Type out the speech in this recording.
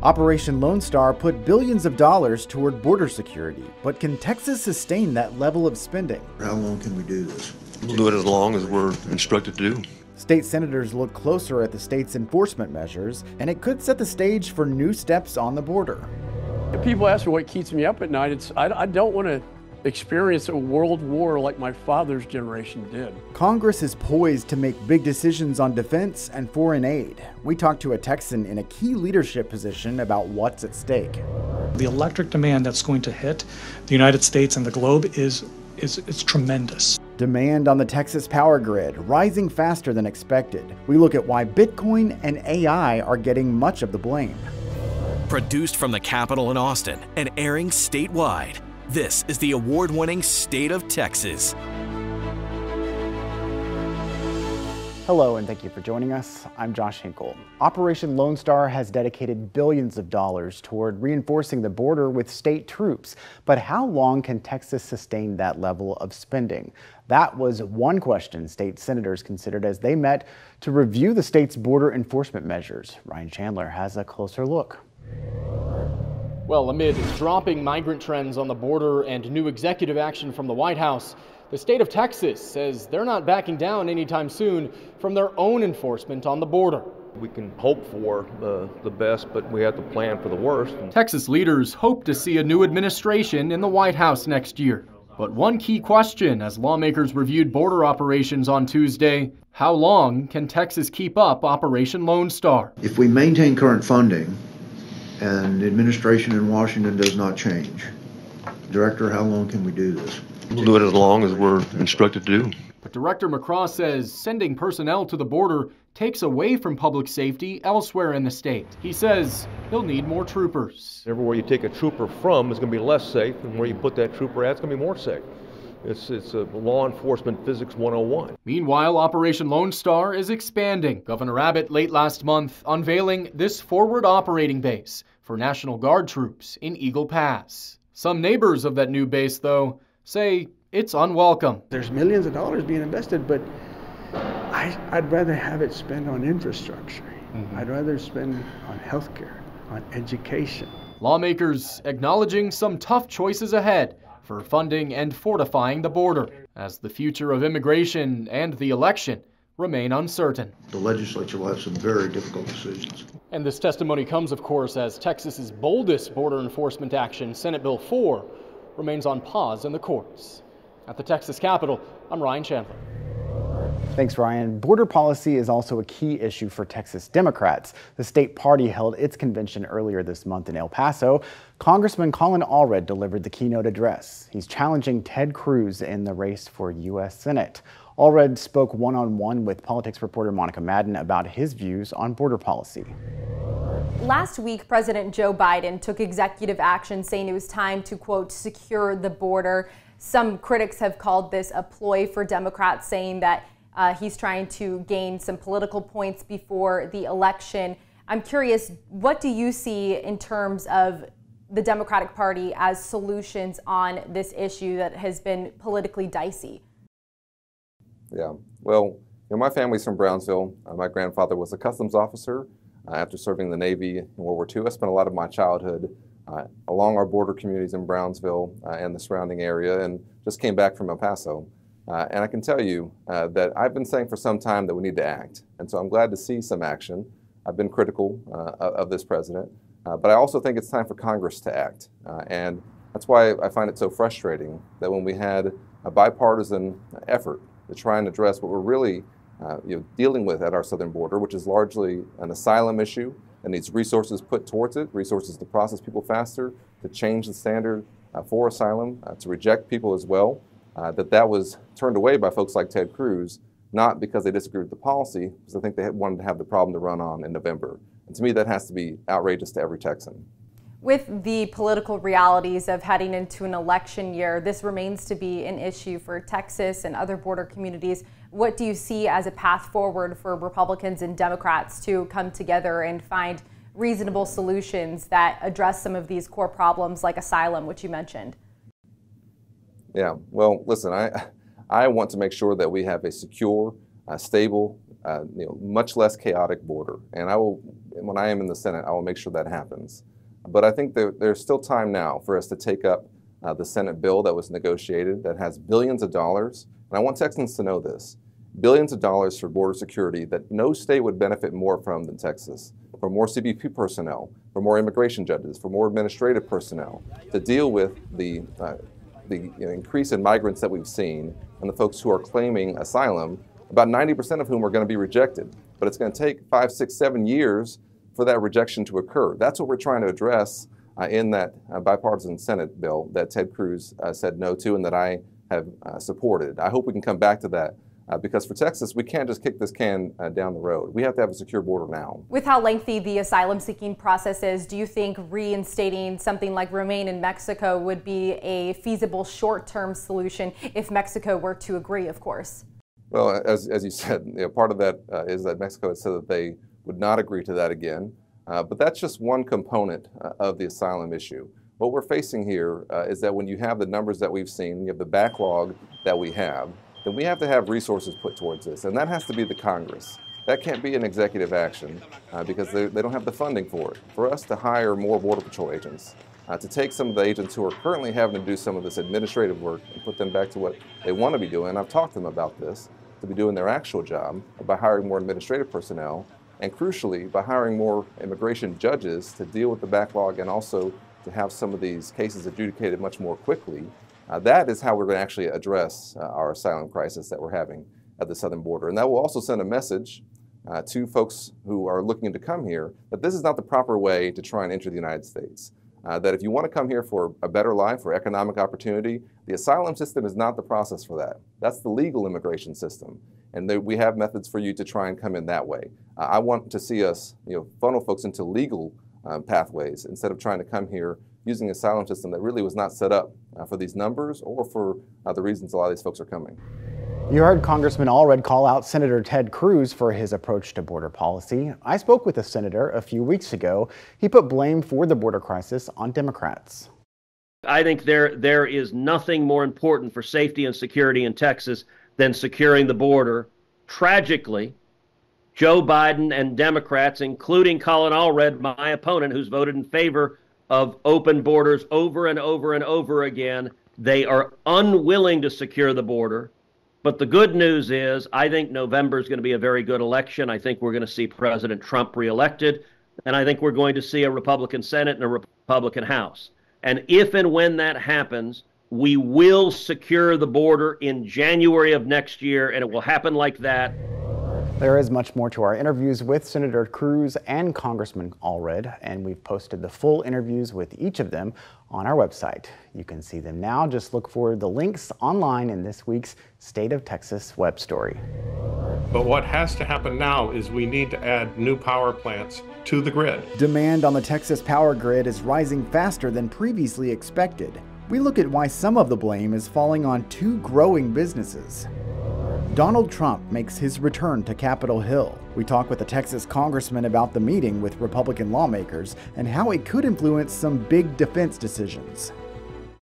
Operation Lone Star put billions of dollars toward border security, but can Texas sustain that level of spending? How long can we do this? We'll do it as long as we're instructed to do. State senators look closer at the state's enforcement measures, and it could set the stage for new steps on the border. If people ask me what keeps me up at night, I don't want to experience a world war like my father's generation did. Congress is poised to make big decisions on defense and foreign aid. We talked to a Texan in a key leadership position about what's at stake. The electric demand that's going to hit the United States and the globe is tremendous. Demand on the Texas power grid rising faster than expected. We look at why Bitcoin and AI are getting much of the blame. Produced from the Capitol in Austin and airing statewide, this is the award-winning State of Texas. Hello, and thank you for joining us. I'm Josh Hinkle. Operation Lone Star has dedicated billions of dollars toward reinforcing the border with state troops. But how long can Texas sustain that level of spending? That was one question state senators considered as they met to review the state's border enforcement measures. Ryan Chandler has a closer look. Well, amid dropping migrant trends on the border and new executive action from the White House, the state of Texas says they're not backing down anytime soon from their own enforcement on the border. We can hope for the best, but we have to plan for the worst. Texas leaders hope to see a new administration in the White House next year. But one key question as lawmakers reviewed border operations on Tuesday: how long can Texas keep up Operation Lone Star? If we maintain current funding and the administration in Washington does not change, Director, how long can we do this? We'll do it as long as we're instructed to do. But Director McCraw says sending personnel to the border takes away from public safety elsewhere in the state. He says he'll need more troopers. Everywhere you take a trooper from is going to be less safe, and where you put that trooper at is going to be more safe. It's a law enforcement physics 101. Meanwhile, Operation Lone Star is expanding. Governor Abbott late last month unveiling this forward operating base for National Guard troops in Eagle Pass. Some neighbors of that new base, though, say it's unwelcome. There's millions of dollars being invested, but I'd rather have it spent on infrastructure. I'd rather spend on healthcare, on education. Lawmakers acknowledging some tough choices ahead for funding and fortifying the border, as the future of immigration and the election remain uncertain. The legislature will have some very difficult decisions. And this testimony comes, of course, as Texas's boldest border enforcement action, Senate Bill 4, remains on pause in the courts. At the Texas Capitol, I'm Ryan Chandler. Thanks, Ryan. Border policy is also a key issue for Texas Democrats. The state party held its convention earlier this month in El Paso. Congressman Colin Allred delivered the keynote address. He's challenging Ted Cruz in the race for U.S. Senate. Allred spoke one-on-one with politics reporter Monica Madden about his views on border policy. Last week, President Joe Biden took executive action saying it was time to, quote, secure the border. Some critics have called this a ploy for Democrats, saying that he's trying to gain some political points before the election. I'm curious, what do you see in terms of the Democratic Party as solutions on this issue that has been politically dicey? Yeah, well, my family's from Brownsville. My grandfather was a customs officer after serving in the Navy in World War II. I spent a lot of my childhood along our border communities in Brownsville and the surrounding area, and just came back from El Paso. And I can tell you that I've been saying for some time that we need to act. And so I'm glad to see some action. I've been critical of this president, but I also think it's time for Congress to act. And that's why I find it so frustrating that when we had a bipartisan effort to try and address what we're really dealing with at our southern border, which is largely an asylum issue and needs resources put towards it, resources to process people faster, to change the standard for asylum, to reject people as well, that was turned away by folks like Ted Cruz, not because they disagreed with the policy, because I think they wanted to have the problem to run on in November. And to me, that has to be outrageous to every Texan. With the political realities of heading into an election year, this remains to be an issue for Texas and other border communities. What do you see as a path forward for Republicans and Democrats to come together and find reasonable solutions that address some of these core problems like asylum, which you mentioned? Yeah, well, listen, I want to make sure that we have a secure, stable, much less chaotic border. And when I am in the Senate, I will make sure that happens. But I think there's still time now for us to take up the Senate bill that was negotiated that has billions of dollars. And I want Texans to know this. Billions of dollars for border security that no state would benefit more from than Texas. For more CBP personnel, for more immigration judges, for more administrative personnel to deal with the increase in migrants that we've seen and the folks who are claiming asylum, about 90% of whom are going to be rejected. But it's going to take 5, 6, 7 years for that rejection to occur. That's what we're trying to address in that bipartisan Senate bill that Ted Cruz said no to and that I have supported. I hope we can come back to that because for Texas, we can't just kick this can down the road. We have to have a secure border now. With how lengthy the asylum seeking process is, do you think reinstating something like Remain in Mexico would be a feasible short-term solution if Mexico were to agree, of course? Well, as you said, part of that is that Mexico has said that they would not agree to that again. But that's just one component of the asylum issue. What we're facing here is that when you have the numbers that we've seen, you have the backlog that we have, then we have to have resources put towards this. And that has to be the Congress. That can't be an executive action because they don't have the funding for it. For us to hire more Border Patrol agents, to take some of the agents who are currently having to do some of this administrative work and put them back to what they want to be doing, and I've talked to them about this, to be doing their actual job by hiring more administrative personnel, and crucially, by hiring more immigration judges to deal with the backlog and also to have some of these cases adjudicated much more quickly. That is how we're going to actually address our asylum crisis that we're having at the southern border. And that will also send a message to folks who are looking to come here that this is not the proper way to try and enter the United States. That if you want to come here for a better life, for economic opportunity, the asylum system is not the process for that. That's the legal immigration system. And we have methods for you to try and come in that way. I want to see us funnel folks into legal pathways instead of trying to come here using an asylum system that really was not set up for these numbers or for the reasons a lot of these folks are coming. You heard Congressman Allred call out Senator Ted Cruz for his approach to border policy. I spoke with a senator a few weeks ago. He put blame for the border crisis on Democrats. I think there is nothing more important for safety and security in Texas than securing the border. Tragically, Joe Biden and Democrats, including Colin Allred, my opponent, who's voted in favor of open borders over and over and over again, they are unwilling to secure the border. But the good news is, I think November is going to be a very good election. I think we're going to see President Trump reelected, and I think we're going to see a Republican Senate and a Republican House. And if and when that happens, we will secure the border in January of next year, and it will happen like that. There is much more to our interviews with Senator Cruz and Congressman Allred, and we've posted the full interviews with each of them on our website. You can see them now. Just look for the links online in this week's State of Texas web story. But what has to happen now is we need to add new power plants to the grid. Demand on the Texas power grid is rising faster than previously expected. We look at why some of the blame is falling on two growing businesses. Donald Trump makes his return to Capitol Hill. We talk with a Texas congressman about the meeting with Republican lawmakers and how it could influence some big defense decisions.